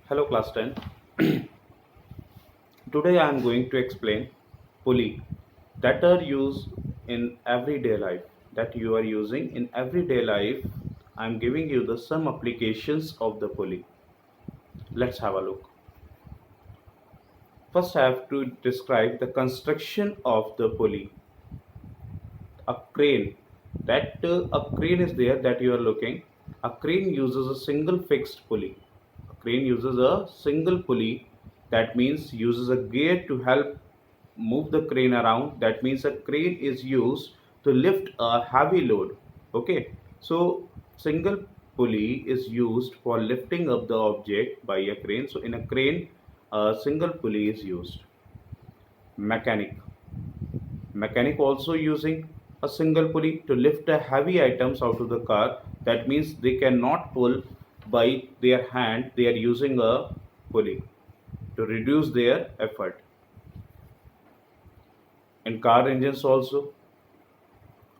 Hello class 10. Today I am going to explain pulley that are used in everyday life, that you are using in everyday life. I am giving you the some applications of the pulley. Let's have a look. First I have to describe the construction of the pulley. A crane, that a crane is there that you are looking. A crane uses a single fixed pulley. A crane uses a single pulley, that means uses a gear to help move the crane around. That means a crane is used to lift a heavy load. Okay, so single pulley is used for lifting up the object by a crane. So in a crane, a single pulley is used. Mechanic also using a single pulley to lift the heavy items out of the car. That means they cannot pull by their hand, they are using a pulley to reduce their effort. In car engines also,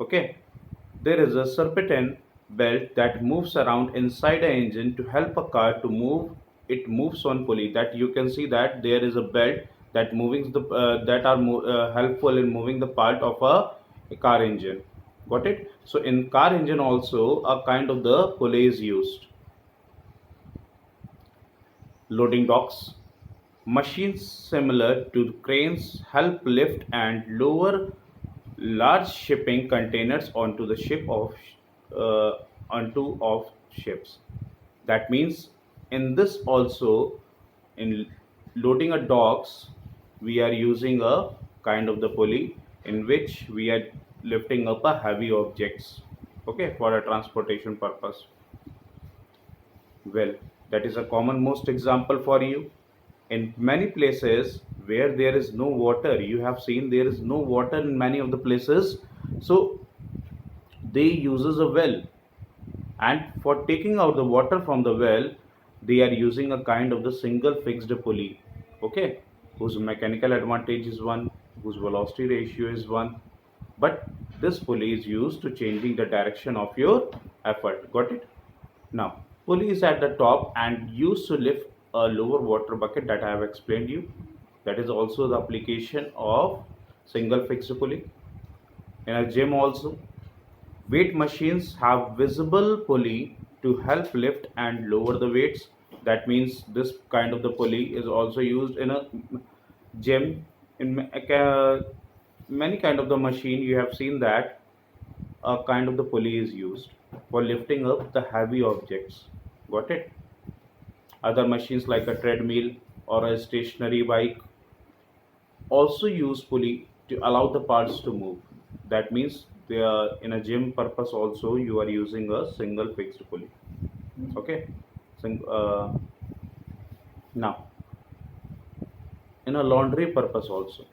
okay, there is a serpentine belt that moves around inside an engine to help a car to move. It moves on pulley. That you can see that there is a belt that moving the that are helpful in moving the part of a car engine. Got it? So in car engine also a kind of the pulley is used. Loading docks. Machines similar to cranes help lift and lower large shipping containers onto the ship of onto of ships. That means in this also, in loading a docks, we are using a kind of the pulley in which we are lifting up a heavy objects. Okay, for a transportation purpose. Well, that is a common most example for you. In many places where there is no water, you have seen there is no water in many of the places. So they uses a well, and for taking out the water from the well, they are using a kind of the single fixed pulley. Okay, whose mechanical advantage is one, whose velocity ratio is one, but this pulley is used to changing the direction of your effort. Got it? Now, pulley is at the top and used to lift a lower water bucket that I have explained you. That is also the application of single fixed pulley. In a gym also, weight machines have visible pulley to help lift and lower the weights. That means this kind of the pulley is also used in a gym. In many kind of the machine, you have seen that a kind of the pulley is used for lifting up the heavy objects. Got it? Other machines like a treadmill or a stationary bike also use pulley to allow the parts to move. That means they are in a gym purpose also you are using a single fixed pulley. Okay. Now in a laundry purpose also,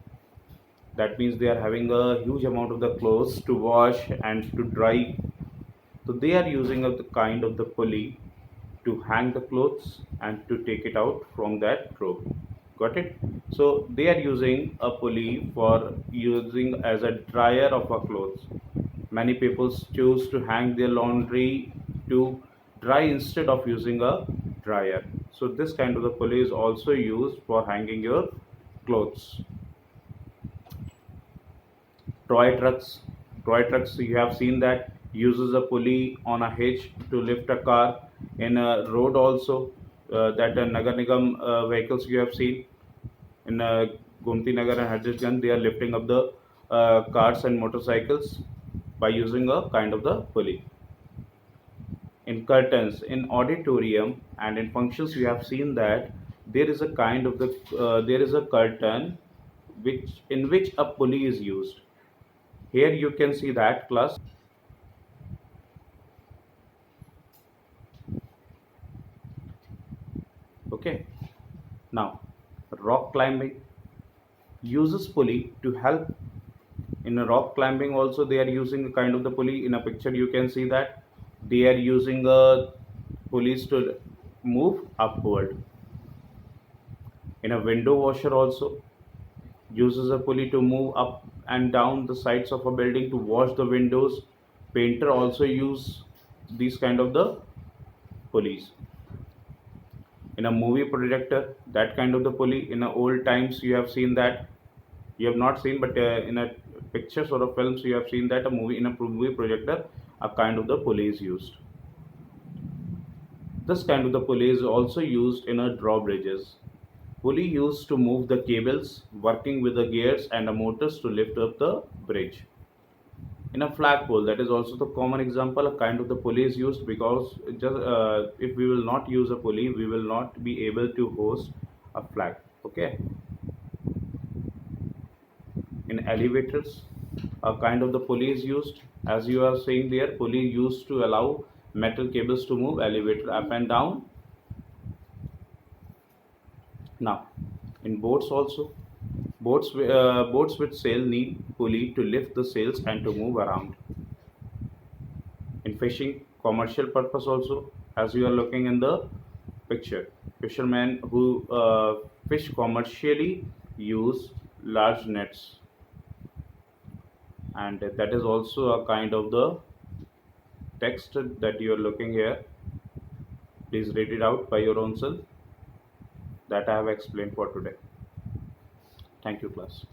that means they are having a huge amount of the clothes to wash and to dry. So they are using a the kind of the pulley to hang the clothes and to take it out from that rope. Got it? So they are using a pulley for using as a dryer of our clothes. Many people choose to hang their laundry to dry instead of using a dryer. So this kind of the pulley is also used for hanging your clothes. Toy trucks. Toy trucks, you have seen that uses a pulley on a hitch to lift a car. In a road also, that Nagar Nigam vehicles you have seen in Gomti Nagar and Hajjatganj, they are lifting up the cars and motorcycles by using a kind of the pulley. In curtains, in auditorium and in functions, you have seen that there is a kind of the there is a curtain which in which a pulley is used. Here you can see that class. Okay. Now, rock climbing uses pulley to help. In a rock climbing also they are using a kind of the pulley. In a picture you can see that they are using a pulleys to move upward. In a window washer also uses a pulley to move up and down the sides of a building to wash the windows. Painter also use these kind of the pulleys. In a movie projector, that kind of the pulley. In a old times, you have seen that. You have not seen, but in a pictures or a films, you have seen that a movie in a movie projector, a kind of the pulley is used. This kind of the pulley is also used in a drawbridges. Pulley used to move the cables, working with the gears and the motors to lift up the bridge. In a flagpole, that is also the common example. A kind of the pulley is used because if we will not use a pulley, we will not be able to hoist a flag. Okay. In elevators, a kind of the pulley is used. As you are saying there, pulley used to allow metal cables to move elevator up and down. Now, in boats also, boats with sail need pulley to lift the sails and to move around. In fishing, commercial purpose also, as you are looking in the picture, fishermen who fish commercially use large nets, and that is also a kind of the text that you are looking here. Please read it out by your own self, that I have explained for today. Thank you, class.